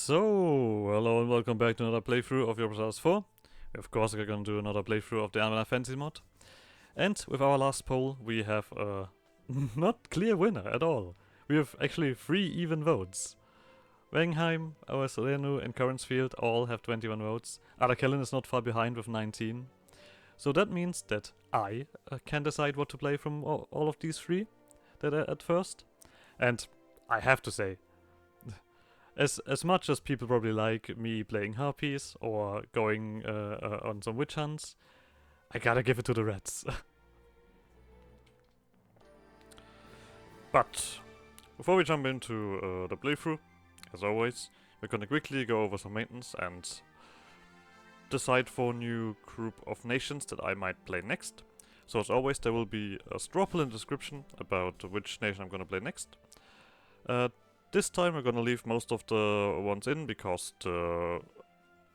So, hello and welcome back to another playthrough of EU4. Of course, we're gonna do another playthrough of the Anbennar Fantasy mod. And with our last poll, we have a not clear winner at all. We have actually 3 even votes. Wengenheim, Uesrennu, and Currensfield all have 21 votes. Adakellen is not far behind with 19. So that means that I can decide what to play from all of these 3 that are at first. And I have to say, as much as people probably like me playing harpies or going on some witch hunts, I gotta give it to the reds. But before we jump into the playthrough, as always, we're gonna quickly go over some maintenance and decide for a new group of nations that I might play next. So as always, there will be a straw poll in the description about which nation I'm gonna play next. This time we're gonna leave most of the ones in because the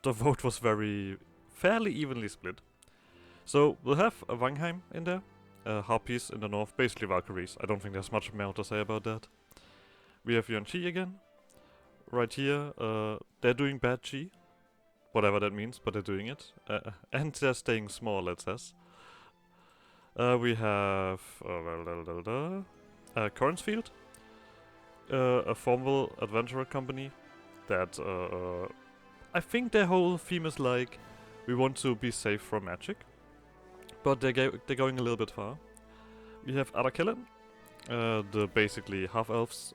vote was fairly evenly split. So we'll have a Wengenheim in there, Harpies in the north, basically Valkyries. I don't think there's much more to say about that. We have Yuan-Chi again. Right here, they're doing bad Chi. Whatever that means, but they're doing it. And they're staying small, it says. We have Cornsfield. A formal adventurer company that I think their whole theme is like, we want to be safe from magic, but they're going a little bit far. We have Adakellen, the basically half-elves,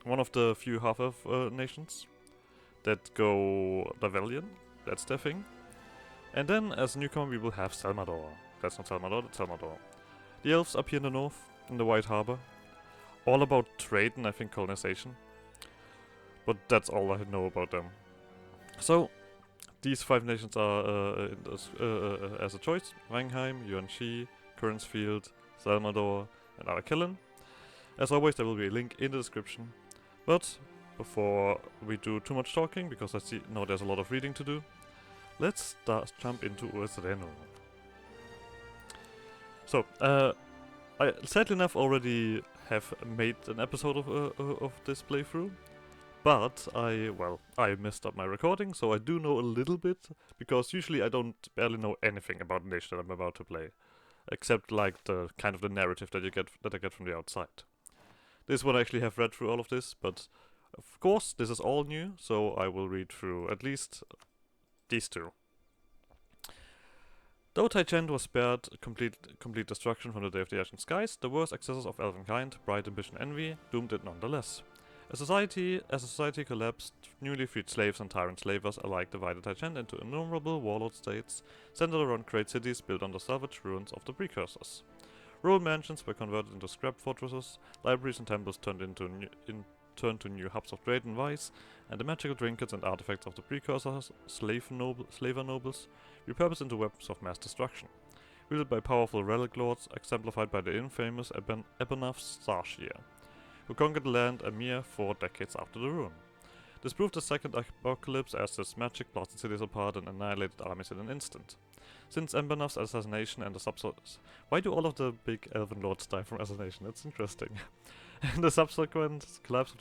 one of the few half-elf nations that go Lavelian, that's their thing. And then as a newcomer we will have Salmador. That's not Salmador, that's Salmador. The elves up here in the north, in the White Harbor. All about trade and I think colonization. But that's all I know about them. So, these 5 nations are as a choice. Wengenheim, Yuan-Chi, Currensfield, Salmador, and Adakellen. As always, there will be a link in the description. But, before we do too much talking, because I know there's a lot of reading to do, let's jump into Uesrennu. So, I sadly enough already have made an episode of this playthrough, but I messed up my recording, so I do know a little bit, because usually I don't barely know anything about the nation that I'm about to play, except like the kind of the narrative that I get from the outside. This one I actually have read through all of this, but of course this is all new, so I will read through at least these 2. Though Taichent was spared complete destruction from the Day of the Ashen Skies, the worst excesses of elvenkind, pride, ambition, envy, doomed it nonetheless. As society collapsed, newly freed slaves and tyrant slavers alike divided Taichent into innumerable warlord states, centered around great cities built on the salvaged ruins of the precursors. Rural mansions were converted into scrap fortresses, libraries and temples turned to new hubs of trade and vice, and the magical trinkets and artifacts of the precursors, slaver nobles, repurposed into weapons of mass destruction, wielded by powerful relic lords, exemplified by the infamous Anbennar Starshear, who conquered the land a mere 4 decades after the ruin. This proved the second apocalypse, as this magic blasted cities apart and annihilated armies in an instant. Since Anbennar's assassination and the subsequent... Why do all of the big elven lords die from assassination? That's interesting. And the subsequent collapse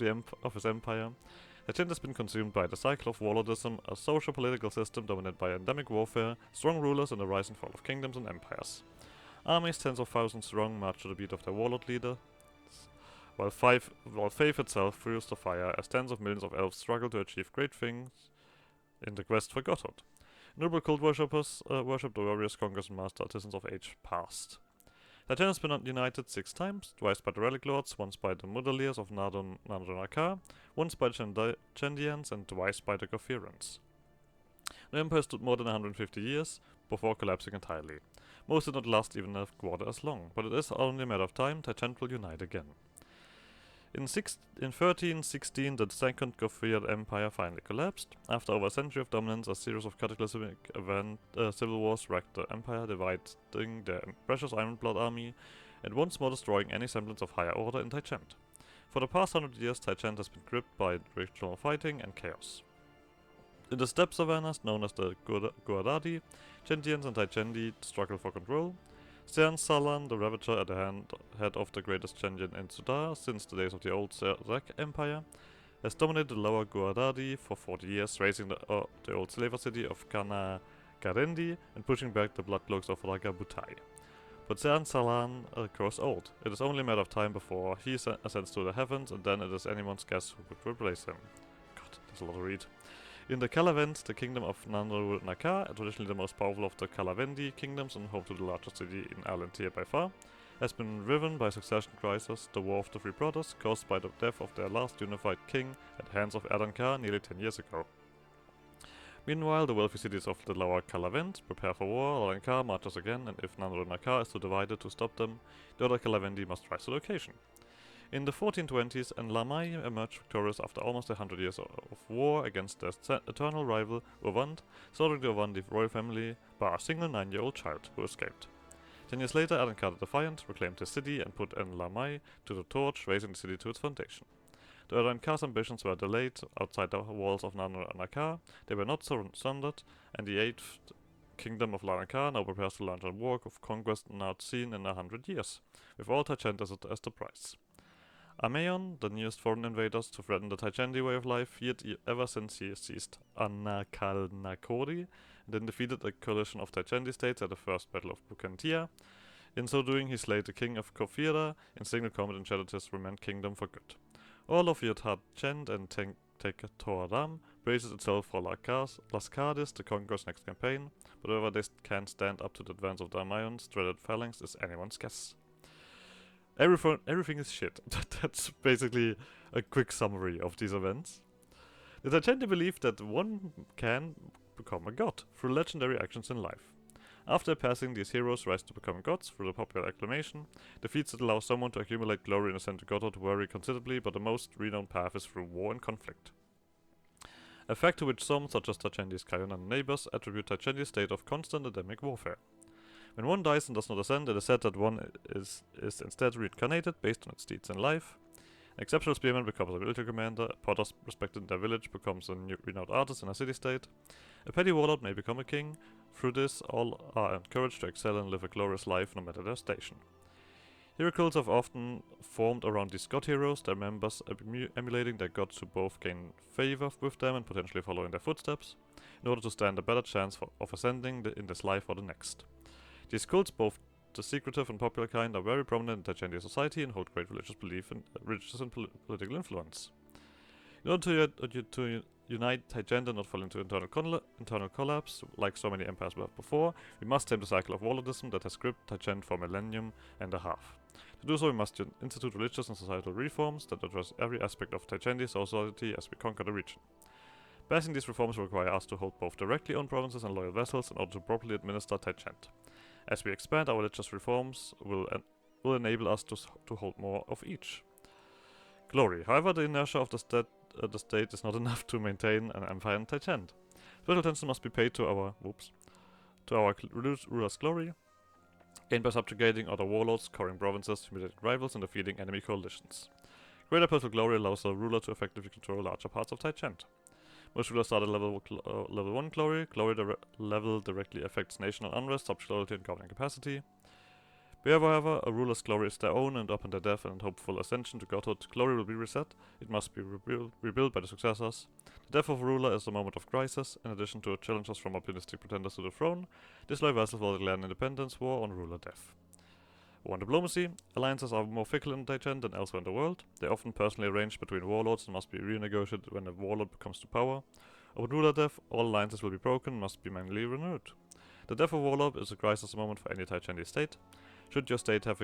of his empire, Taichent has been consumed by the cycle of warlordism, a social-political system dominated by endemic warfare, strong rulers, and the rise and fall of kingdoms and empires. Armies tens of thousands strong march to the beat of their warlord leader, while faith itself fuels the fire as tens of millions of elves struggle to achieve great things in the quest for godhood. Innumerable cult worshippers worship the warriors, conquerors, and master artisans of age past. Taichent has been united 6 times, twice by the Relic Lords, once by the Mudaliers of Nadonakar, once by the Chendians, and twice by the Gotherans. The empire stood more than 150 years, before collapsing entirely. Most did not last even a quarter as long, but it is only a matter of time. Taichent will unite again. In 1316, the second Gothian Empire finally collapsed. After over a century of dominance, a series of cataclysmic civil wars wrecked the empire, dividing their precious Ironblood army, and once more destroying any semblance of higher order in Taichent. For the past 100 years, Taichent has been gripped by ritual fighting and chaos. In the steppe savannas, known as the Guardadi, Chendians and Taichendi struggle for control. Cern Salan, the Ravager at the head of the greatest Chendian in Sudar since the days of the old Zerk Empire, has dominated the lower Guadadi for 40 years, raising the old slaver city of Kanagarendi and pushing back the bloodcloaks of Ragabutai. But Zan Salan grows old. It is only a matter of time before he ascends to the heavens, and then it is anyone's guess who could replace him. God, there's a lot to read. In the Kalavend, the kingdom of Nanru Naka, traditionally the most powerful of the Kalavendi kingdoms and home to the largest city in Alantir by far, has been riven by succession crisis, the War of the Three Brothers, caused by the death of their last unified king at the hands of Erdankar nearly 10 years ago. Meanwhile, the wealthy cities of the lower Kalavend prepare for war, Erdankar marches again, and if Nanru Naka is too divided to stop them, the other Kalavendi must rise to the occasion. In the 1420s, Enlamai emerged victorious after almost 100 years of war against their eternal rival Urvand, slaughtering the Urvandi royal family by a single 9-year-old child who escaped. 10 years later, Erdankar the Defiant reclaimed his city and put Enlamai to the torch, raising the city to its foundation. The Erdankar's ambitions were delayed outside the walls of Nanru Naka, they were not surrendered, and the 8th kingdom of Erdankar now prepares to launch a war of conquest not seen in 100 years, with all Taichent as the prize. Ameon, the newest foreign invaders to threaten the Taichendi way of life, feared ever since he seized Anakalnakori and then defeated a coalition of Taichendi states at the First Battle of Bukantia. In so doing, he slayed the king of Kofira in single combat and shattered his remnant kingdom for good. All of Yotad Chend and Tekatoram praises itself for Lascardis, the conqueror's next campaign, but whether they can stand up to the advance of the Ameon's dreaded phalanx is anyone's guess. Everything is shit. That's basically a quick summary of these events. The Taichendi believe that one can become a god through legendary actions in life. After passing, these heroes rise to become gods through the popular acclamation. The feats that allow someone to accumulate glory and ascend to godhood vary considerably, but the most renowned path is through war and conflict. A fact to which some, such as Taichendi's Kayonan neighbors, attribute Taichendi's state of constant endemic warfare. When one dies and does not ascend, it is said that one is instead reincarnated based on its deeds in life. An exceptional spearman becomes a military commander, a potter respected in their village becomes a renowned artist in a city-state. A petty warlord may become a king. Through this, all are encouraged to excel and live a glorious life no matter their station. Hero cults have often formed around these god heroes, their members emulating their gods to both gain favor with them and potentially follow in their footsteps, in order to stand a better chance of ascending in this life or the next. These cults, both the secretive and popular kind, are very prominent in Taichendi society and hold great religious belief and political influence. In order to unite Taichend and not fall into internal collapse, like so many empires were before, we must tame the cycle of warlordism that has gripped Taichend for a millennium and a half. To do so, we must institute religious and societal reforms that address every aspect of Taichendi society as we conquer the region. Passing these reforms will require us to hold both directly owned provinces and loyal vassals in order to properly administer Taichend. As we expand, our religious reforms will enable us to hold more of each. Glory. However, the inertia of the state is not enough to maintain an empire in Taichend. Special attention must be paid to our ruler's glory, gained by subjugating other warlords, covering provinces, humiliating rivals, and defeating enemy coalitions. Greater personal glory allows the ruler to effectively control larger parts of Taichend. Most rulers start at level 1 glory. Glory level directly affects national unrest, subject and governing capacity. However, a ruler's glory is their own, and upon their death and hopeful ascension to godhood, glory will be reset. It must be rebuilt by the successors. The death of a ruler is a moment of crisis. In addition to challenges from optimistic pretenders to the throne, disloyal vassals will declare an independence war on ruler death. War and diplomacy. Alliances are more fickle in Taichend than elsewhere in the world. They are often personally arranged between warlords and must be renegotiated when a warlord comes to power. Upon ruler death, all alliances will be broken and must be manually renewed. The death of a warlord is a crisis moment for any Taichendi state. Should your state have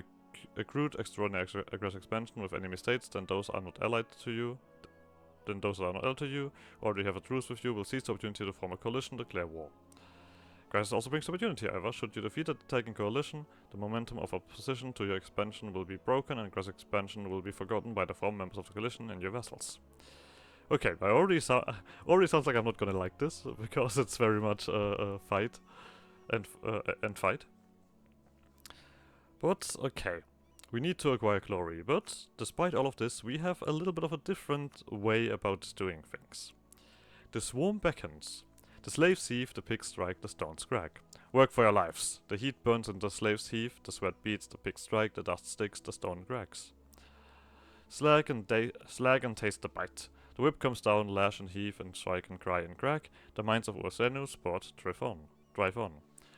accrued extraordinary aggressive expansion with enemy states, then those are not allied to you, or they have a truce with you, will seize the opportunity to form a coalition and declare war. Crisis also brings opportunity, however. Should you defeat the attacking coalition, the momentum of opposition to your expansion will be broken and aggressive expansion will be forgotten by the former members of the coalition and your vassals. Okay, I already sounds like I'm not gonna like this, because it's very much a fight and fight. But, okay, we need to acquire glory, but despite all of this, we have a little bit of a different way about doing things. The swarm beckons. The slaves heave, the pigs strike, the stones crack. Work for your lives. The heat burns and the slaves heave, the sweat beats, the pigs strike, the dust sticks, the stone cracks. Slag and taste the bite. The whip comes down, lash and heave and strike and cry and crack. The minds of Uesrennu sport drive on.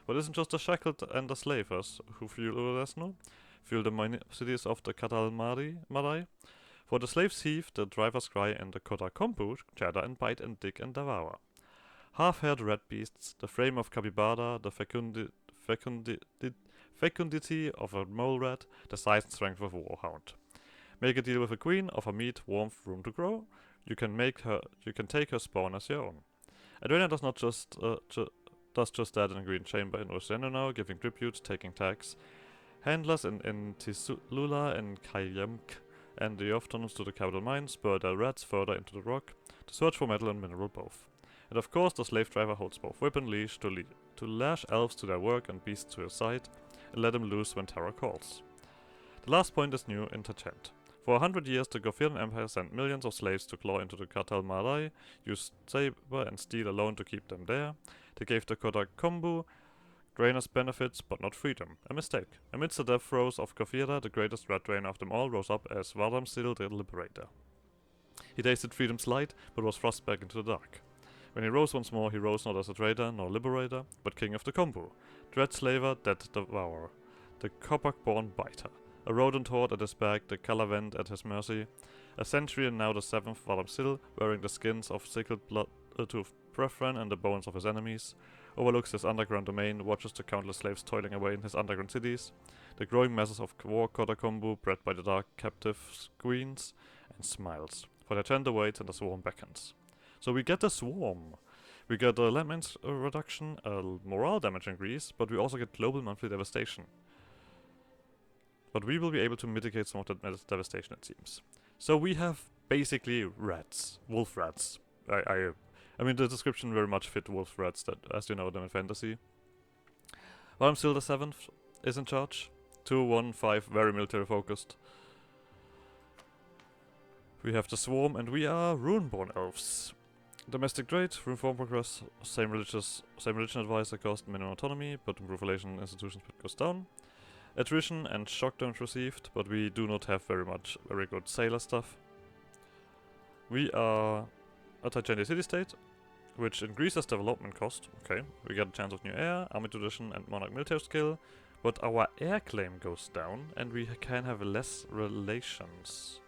But isn't just the shackled and the slavers who fuel Uesrennu? Fuel the many cities of the Madai? For the slaves heave, the drivers cry, and the Kotakombu chatter and bite and dig and devour. Half-haired red beasts, the frame of capybara, the fecundity of a mole rat, the size and strength of a warhound. Make a deal with a queen, offer meat, warmth, room to grow. You can take her spawn as your own. Anbennar does not just that in a green chamber in Uesrennu now, giving tribute, taking tax. Handlers in Tisulula and Kayamk and the off-tunnels to the capital mine spur their rats further into the rock to search for metal and mineral both. And of course the slave driver holds both whip and leash to lash elves to their work and beasts to his side, and let them loose when terror calls. The last point is new in Tachant. For 100 years the Gothirian Empire sent millions of slaves to claw into the Katal Madai, use saber and steel alone to keep them there. They gave the Kotakombu drainers benefits, but not freedom. A mistake. Amidst the death throes of Gothira, the greatest rat drainer of them all rose up as Vadamsil the Liberator. He tasted freedom's light, but was thrust back into the dark. When he rose once more, he rose not as a traitor nor liberator, but king of the Kombu. Dread slaver, dead devourer. The Kopak-born biter. A rodent horde at his back, the Calavent at his mercy. A century and now the seventh Vadamsil, wearing the skins of sickled blood to Prefren and the bones of his enemies. Overlooks his underground domain, watches the countless slaves toiling away in his underground cities, the growing masses of war Kotakombu bred by the dark captive queens, and smiles, for their tender waits and the swarm beckons. So we get the swarm. We get a landmines reduction, a morale damage increase, but we also get global monthly devastation. But we will be able to mitigate some of that devastation, it seems. So we have basically rats, wolf rats. I mean, the description very much fit wolf rats, that, as you know them in fantasy. Vadamsil the 7th is in charge. 2, 1, 5, very military focused. We have the swarm, and we are Runeborn elves. Domestic trade, rune form progress, same religion advisor cost minimum autonomy, but improve relation institutions goes down. Attrition and shock damage received, but we do not have very good sailor stuff. We are a Tachandi city-state, which increases development cost. Okay, we get a chance of new air, army tradition and monarch military skill, but our air claim goes down and we can have less relations.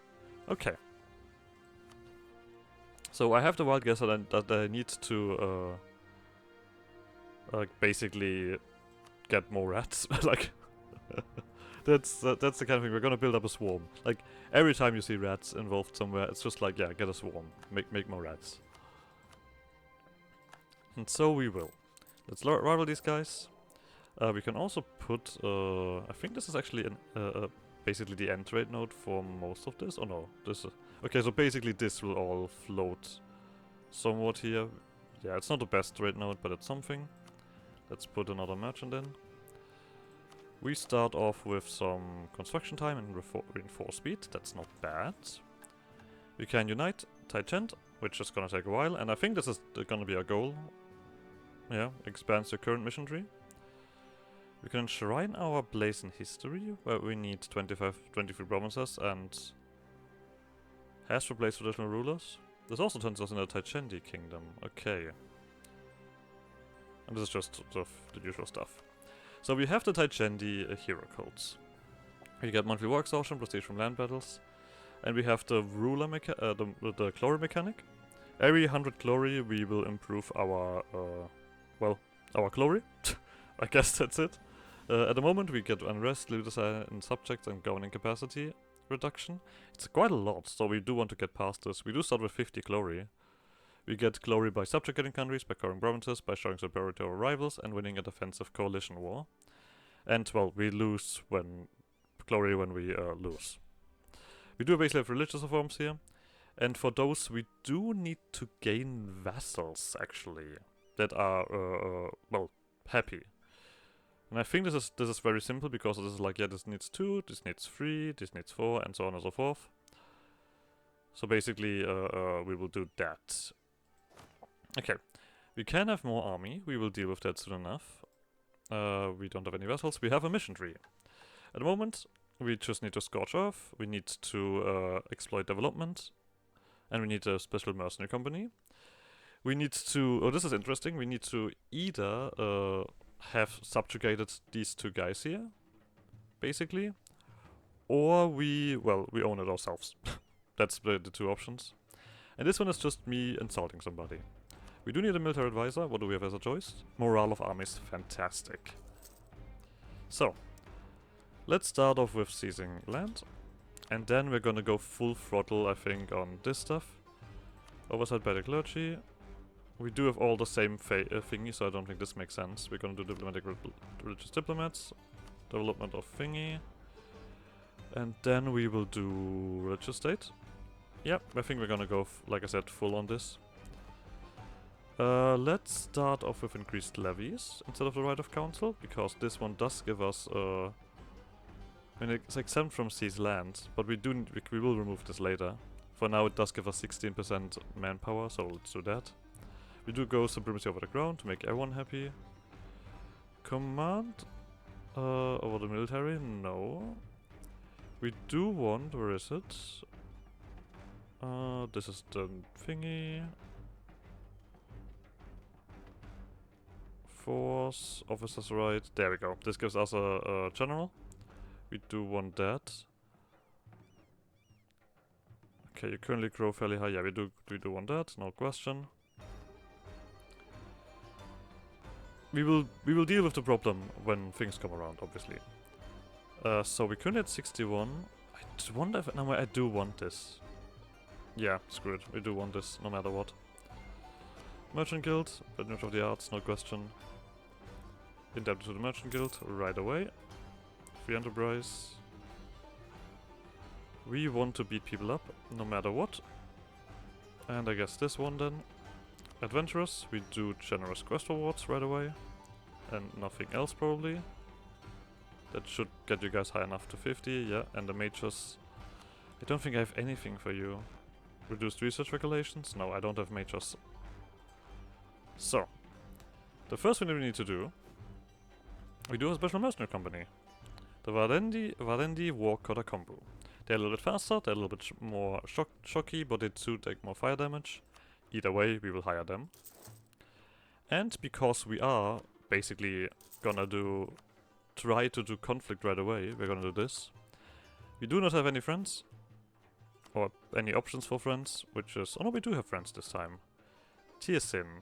Okay. So I have the wild guess that I need to basically get more rats. Like that's the kind of thing. We're gonna build up a swarm. Like every time you see rats involved somewhere, it's just like, yeah, get a swarm, make more rats. And so we will. Let's rival these guys. We can also put. I think this is actually basically the end trade node for most of this. Oh no, this. Okay, so basically this will all float somewhat here. Yeah, it's not the best trade node, but it's something. Let's put another merchant in. We start off with some construction time and reinforce speed. That's not bad. We can unite Tachant, which is gonna take a while, and I think this is gonna be our goal. Yeah, expands your current mission tree. We can enshrine our place in history, where we need 23 provinces and has replaced traditional rulers. This also turns us in the Tachandi kingdom. Okay. And this is just the usual stuff. So we have the Tachandi hero codes. We get monthly war exhaustion, prestige from land battles, and we have the ruler the glory mechanic. Every 100 glory we will improve our our glory. I guess that's it. At the moment we get unrest, leaders in subjects, and governing capacity reduction. It's quite a lot, so we do want to get past this. We do start with 50 glory. We get glory by subjugating countries, by conquering provinces, by showing superiority over rivals, and winning a defensive coalition war. And, well, we lose glory when we lose. We do basically have religious reforms here. And for those, we do need to gain vassals, actually, that are, happy. And I think this is very simple, because this is like, yeah, this needs 2, this needs 3, this needs 4, and so on and so forth. So basically, we will do that. Okay, we can have more army, we will deal with that soon enough. We don't have any vessels, we have a mission tree. At the moment, we just need to scorch earth, we need to exploit development, And we need a special mercenary company. We need to... Oh, this is interesting. We need to either have subjugated these two guys here, basically. Or we own it ourselves. That's the two options. And this one is just me insulting somebody. We do need a military advisor. What do we have as a choice? Morale of armies. Fantastic. So, let's start off with seizing land. And then we're gonna go full throttle, I think, on this stuff. Oversight by the clergy. We do have all the same thingy, so I don't think this makes sense. We're gonna do diplomatic religious diplomats. Development of thingy. And then we will do religious state. Yep, I think we're gonna go, like I said, full on this. Let's start off with increased levies instead of the right of council, because this one does give us, I mean, it's exempt from seized lands, but we will remove this later. For now it does give us 16% manpower, so let's do that. We do go supremacy over the ground to make everyone happy. Command over the military? No. We do want, where is it? This is the thingy. Force, officers right, there we go. This gives us a general. We do want that. Okay, you currently grow fairly high. Yeah, we do want that, no question. We will deal with the problem when things come around, obviously. So we currently at 61. I wonder if no, I do want this. Yeah, screw it. We do want this, no matter what. Merchant Guild, Benefit of the Arts, no question. Indebted to the Merchant Guild right away. Free Enterprise. We want to beat people up, no matter what. And I guess this one then. Adventurous, we do generous quest rewards right away. And nothing else probably. That should get you guys high enough to 50, yeah. And the mages. I don't think I have anything for you. Reduced research regulations? No, I don't have mages. So, the first thing that we need to do, we do a special mercenary company. The Varendi War Cutter Combo. They're a little bit faster, they're a little bit more shocky, but they do take more fire damage. Either way, we will hire them. And because we are basically gonna try to do conflict right away, we're gonna do this. We do not have any friends. Or any options for friends, which is... Oh no, we do have friends this time. Tiersin.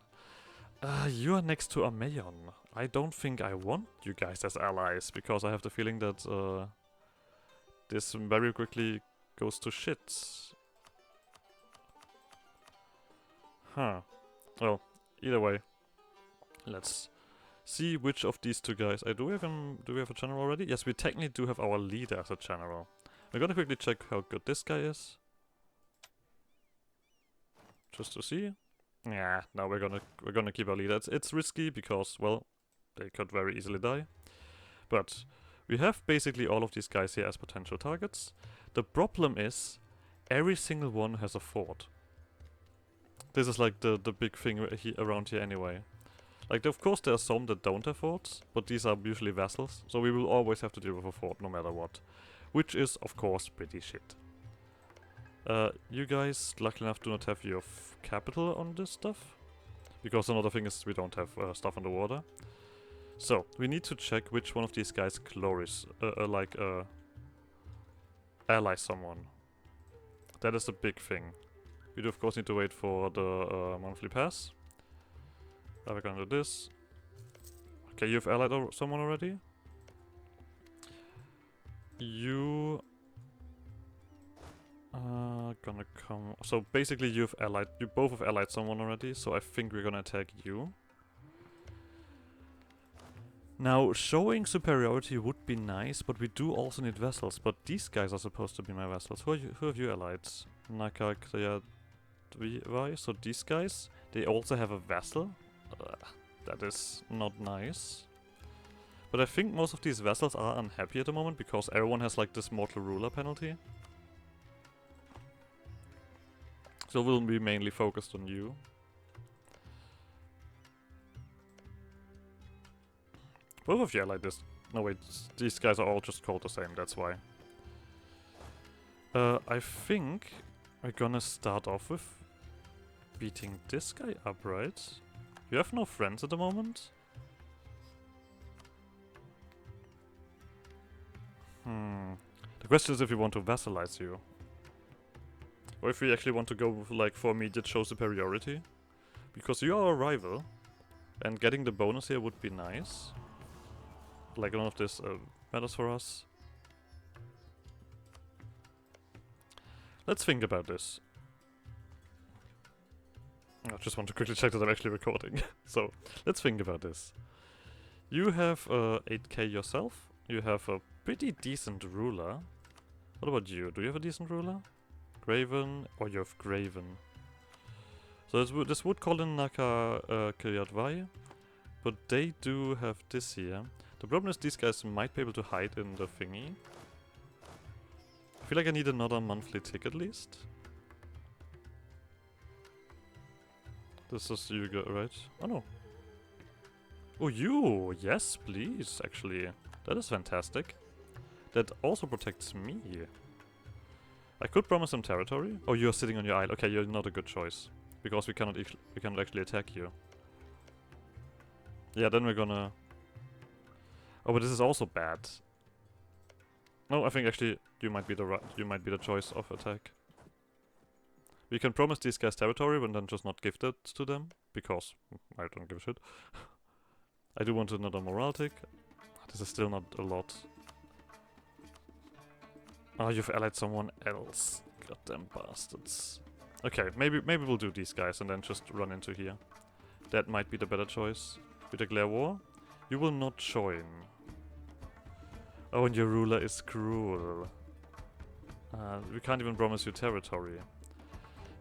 You are next to Ameyon. I don't think I want you guys as allies, because I have the feeling that this very quickly goes to shit. Huh. Well, either way. Let's see which of these two guys... do we have a general already? Yes, we technically do have our leader as a general. We're gonna quickly check how good this guy is. Just to see. Yeah, no, we're gonna keep our leader. It's risky because, well, they could very easily die. But we have basically all of these guys here as potential targets. The problem is, every single one has a fort. This is like the big thing around here anyway. Like, of course there are some that don't have forts, but these are usually vassals, so we will always have to deal with a fort no matter what. Which is, of course, pretty shit. You guys, luckily enough, do not have your capital on this stuff. Because another thing is we don't have stuff on the water. So, we need to check which one of these guys glories, ally someone. That is the big thing. We do of course need to wait for the monthly pass. We're gonna do this. Okay, you've allied someone already. You... gonna come... So basically you both have allied someone already, so I think we're gonna attack you. Now, showing superiority would be nice, but we do also need vessels, but these guys are supposed to be my vessels. Who have you allied? Naka, Kreya, Dvi, so these guys, they also have a vessel? That is not nice. But I think most of these vessels are unhappy at the moment, because everyone has like this mortal ruler penalty. So we'll be mainly focused on you. Both of you are like this. No wait, these guys are all just called the same, that's why. I think We're gonna start off with beating this guy up, right? You have no friends at the moment? The question is if we want to vassalize you. Or if we actually want to go like for immediate show superiority. Because you are a rival. And getting the bonus here would be nice. Like none of this matters for us. Let's think about this. I just want to quickly check that I'm actually recording. So, let's think about this. You have 8k yourself. You have a pretty decent ruler. What about you? Do you have a decent ruler? Graven? Or you have Graven. So this would call in Naka Kiryat, but they do have this here. The problem is these guys might be able to hide in the thingy. I feel like I need another monthly tick at least. This is you, right? Oh no. Oh, you! Yes, please, actually. That is fantastic. That also protects me. I could promise some territory. Oh, you're sitting on your isle. Okay, you're not a good choice. Because we cannot actually attack you. Yeah, then we're gonna... Oh, but this is also bad. No, I think actually you might be the choice of attack. We can promise these guys territory, but then just not give that to them, because I don't give a shit. I do want another morale tick. This is still not a lot. Oh, you've allied someone else. Goddamn bastards. Okay, maybe we'll do these guys and then just run into here. That might be the better choice. We declare war. You will not join. Oh, and your ruler is cruel. We can't even promise you territory.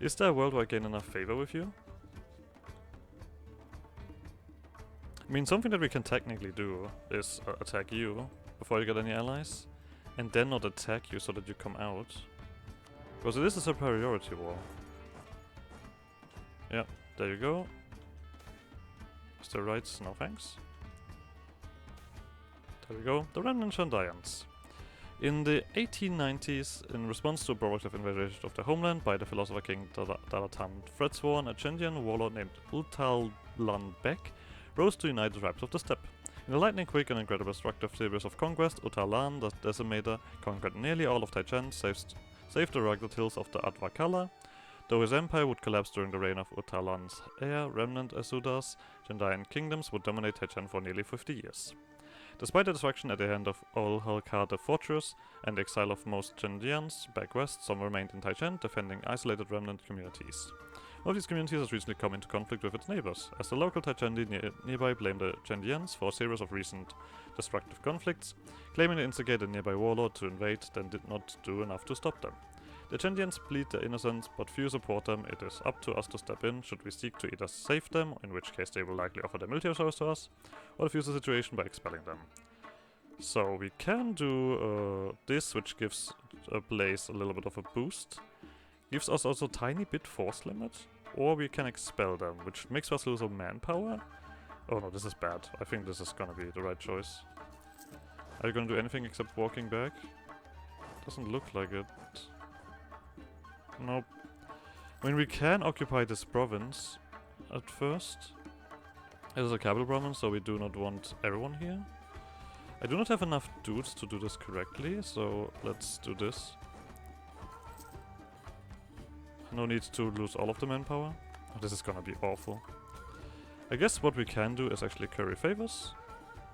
Is there a world where I gain enough favor with you? I mean, something that we can technically do is attack you before you get any allies. And then not attack you so that you come out. Because it is a superiority war. Yeah, there you go. Steroids, no thanks. There we go. The Remnant Shandians. In the 1890s, in response to a provocative invasion of their homeland by the philosopher King Dalatan Fredsworn, a Chendian warlord named Utalan Bek rose to unite the tribes of the steppe. In a lightning-quick and incredible destructive series of conquest, Utalan, the Decimator, conquered nearly all of Taichen, saved the rugged hills of the Advakala. Though his empire would collapse during the reign of Utalan's heir, remnant Asudas, Chendian kingdoms would dominate Taichen for nearly 50 years. Despite the destruction at the hand of Ol-Halkar the fortress and the exile of most Chendians back west, some remained in Taichen, defending isolated remnant communities. One of these communities has recently come into conflict with its neighbors, as the local Taichendi nearby blamed the Chendians for a series of recent destructive conflicts, claiming they instigated a nearby warlord to invade, then did not do enough to stop them. The Chendians plead their innocence, but few support them. It is up to us to step in, should we seek to either save them, in which case they will likely offer their military service to us, or defuse the situation by expelling them. So we can do this, which gives a place a little bit of a boost. Gives us also a tiny bit force limit, or we can expel them, which makes us lose some manpower. Oh no, this is bad. I think this is gonna be the right choice. Are you gonna do anything except walking back? Doesn't look like it. Nope. I mean, we can occupy this province at first. It is a capital province, so we do not want everyone here. I do not have enough dudes to do this correctly, so let's do this. No need to lose all of the manpower. Oh, this is gonna be awful. I guess what we can do is actually curry favors.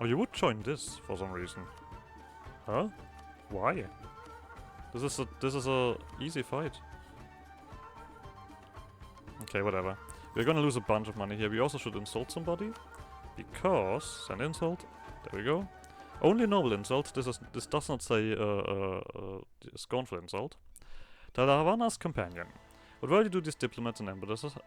Oh, you would join this for some reason. Huh? Why? This is a easy fight. Okay, whatever. We're gonna lose a bunch of money here. We also should insult somebody. Because... Send insult. There we go. Only noble insult. This does not say scornful insult. Talavana's companion. What value do these diplomats and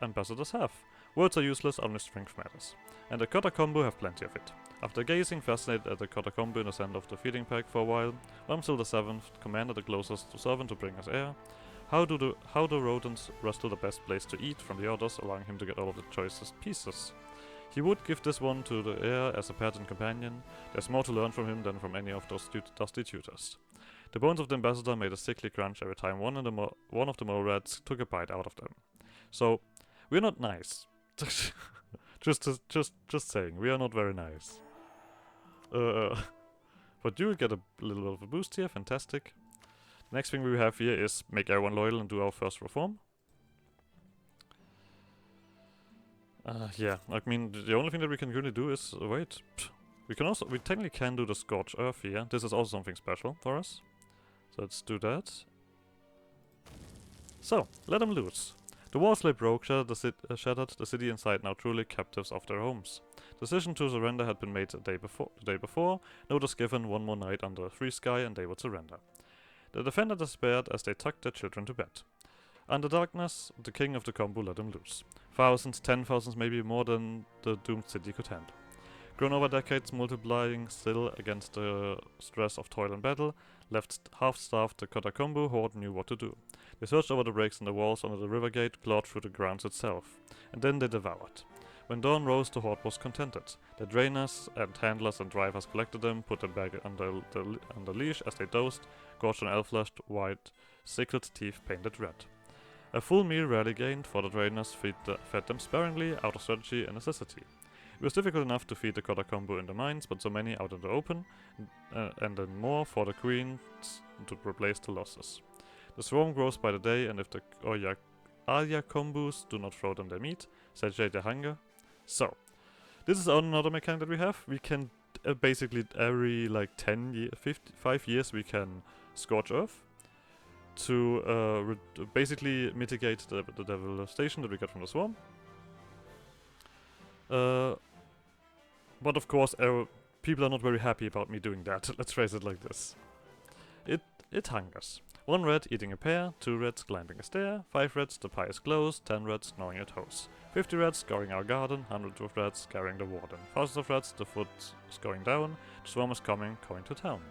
ambassadors have? Words are useless, only strength matters. And the Katakombu have plenty of it. After gazing fascinated at the Katakombu in the center of the feeding pack for a while, Ramsil VII commanded the closest servant to bring us air. How do the rodents rustle the best place to eat from the others, allowing him to get all of the choicest pieces? He would give this one to the heir as a pet and companion. There's more to learn from him than from any of those dusty tutors. The bones of the ambassador made a sickly crunch every time one of the mole rats took a bite out of them. So, we're not nice. just saying, we are not very nice. But you will get a little bit of a boost here, fantastic. Next thing we have here is make everyone loyal and do our first reform. Yeah, I mean, the only thing that we can really do is wait. We technically can do the Scorched Earth here. This is also something special for us. So let's do that. So, let them loose. The walls lay broke, shattered, the city inside now truly captives of their homes. The decision to surrender had been made the day before, notice given, one more night under a free sky and they would surrender. The defender despaired as they tucked their children to bed. Under darkness, the king of the Kombu let them loose. Thousands, 10,000s, maybe more than the doomed city could handle. Grown over decades, multiplying still against the stress of toil and battle, left half-starved, the Katakombu horde knew what to do. They searched over the breaks in the walls under the river gate, clawed through the grounds itself. And then they devoured. When dawn rose, the horde was contented. Their drainers and handlers and drivers collected them, put them back under leash as they dozed, gorged on elf-flesh, white, sickled teeth painted red. A full meal rarely gained, for the drainers fed them sparingly, out of strategy and necessity. It was difficult enough to feed the Katakombu in the mines, but so many out in the open, and then more for the queens to replace the losses. The swarm grows by the day, and if the Ayakombus do not throw them their meat, satiate their hunger. So, this is another mechanic that we have. We can basically every like 5 years we can Scorch Earth to basically mitigate the devastation that we get from the swarm. But of course, people are not very happy about me doing that. Let's phrase it like this. It hungers. 1 rat eating a pear, 2 rats climbing a stair, 5 rats the pie is closed, 10 rats gnawing at hose, 50 rats scouring our garden, hundreds of rats carrying the warden, thousands of rats, the foot is going down, the swarm is coming to town.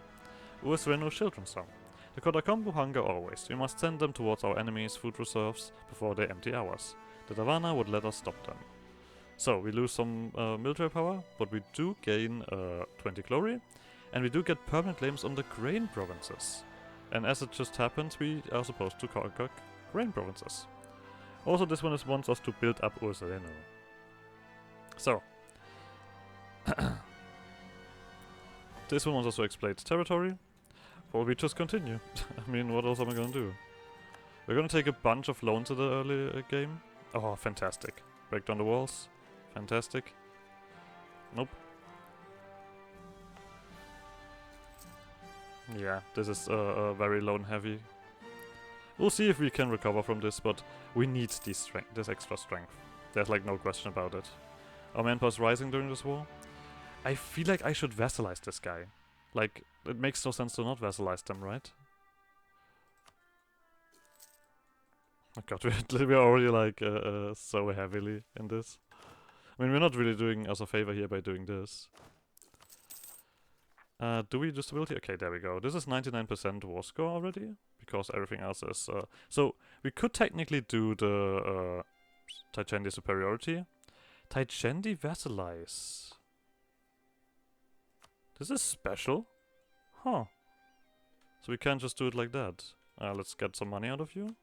Uesrennu children's song. The Katakombu hunger always. We must send them towards our enemies' food reserves before they empty ours. The Davana would let us stop them. So, we lose some military power, but we do gain 20 glory, and we do get permanent claims on the grain provinces. And as it just happens, we are supposed to conquer grain provinces. Also, this one wants us to build up Uesrennu. So, this one wants us to exploit territory. Well, we just continue. I mean, what else am I gonna do? We're gonna take a bunch of loans in the early game. Oh, fantastic. Break down the walls. Fantastic. Nope. Yeah, this is very loan heavy. We'll see if we can recover from this, but we need this extra strength. There's like no question about it. Our manpower is rising during this war. I feel like I should vassalize this guy. Like, it makes no sense to not vassalize them, right? Oh god, we're already like so heavily in this. I mean, we're not really doing us a favor here by doing this. Do we do stability? Okay, there we go. This is 99% war score already, because everything else is... so, we could technically do the Taichendi superiority. Taichendi vassalize. This is special? Huh. So we can't just do it like that. Let's get some money out of you.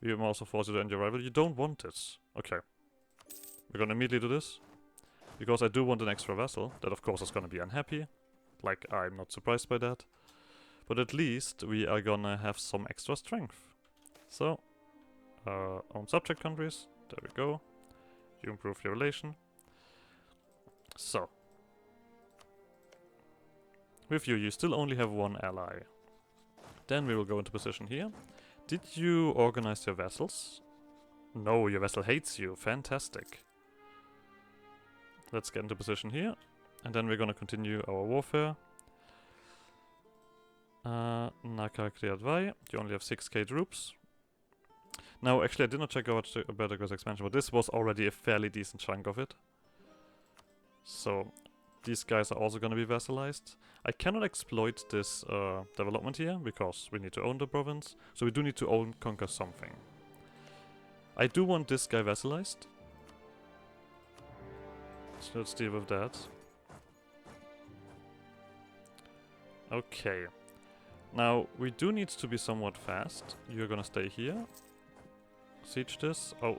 We will also force you to end your rival. You don't want this. Okay. We're gonna immediately do this. Because I do want an extra vassal. That of course is gonna be unhappy. Like, I'm not surprised by that. But at least we are gonna have some extra strength. So, own subject countries. There we go. You improve your relation. So. With you, you still only have 1 ally. Then we will go into position here. Did you organize your vassals? No, your vassal hates you. Fantastic. Let's get into position here. And then we're gonna continue our warfare. Naka Kriadvai, you only have 6k troops. Now, actually, I did not check out about the expansion, but this was already a fairly decent chunk of it. So, these guys are also gonna be vassalized. I cannot exploit this development here, because we need to own the province. So we do need to conquer something. I do want this guy vassalized. So let's deal with that. Okay. Now, we do need to be somewhat fast. You're gonna stay here. Siege this. Oh.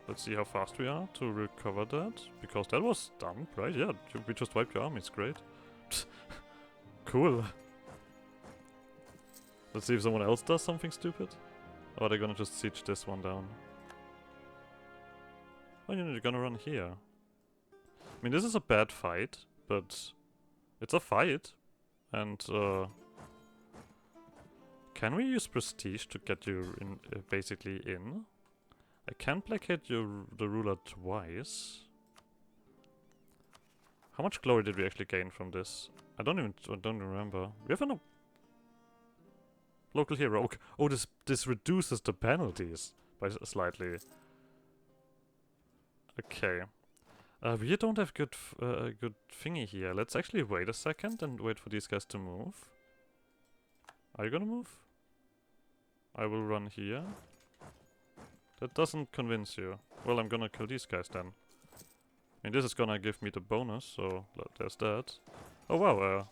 Let's see how fast we are to recover that. Because that was dumb, right? Yeah, we just wiped your army. It's great. Cool. Let's see if someone else does something stupid. Or are they gonna just siege this one down? Oh, you're gonna run here. I mean, this is a bad fight, but it's a fight. And, can we use prestige to get you in, basically in? I can placate the ruler twice. How much glory did we actually gain from this? I don't remember. We have a local hero. Okay. Oh, this reduces the penalties by slightly. Okay. We don't have good good thingy here. Let's actually wait a second and wait for these guys to move. Are you gonna move? I will run here. That doesn't convince you. Well, I'm gonna kill these guys then. I mean, this is gonna give me the bonus, so there's that. Oh wow,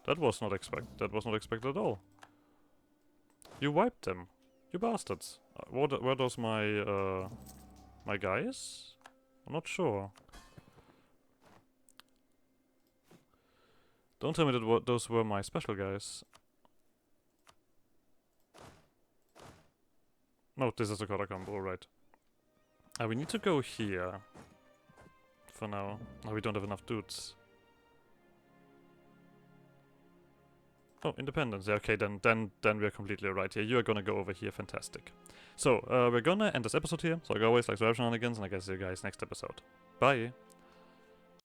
that was not expected at all. You wiped them, you bastards. Were those my my guys? I'm not sure. Don't tell me that those were my special guys. No, this is a Kota combo, right. We need to go here. For now. No, we don't have enough dudes. Oh, independence. Yeah, okay, then we're completely right here. You are gonna go over here. Fantastic. So, we're gonna end this episode here. So, like always, like subscribe, shenanigans, and I guess see you guys next episode. Bye!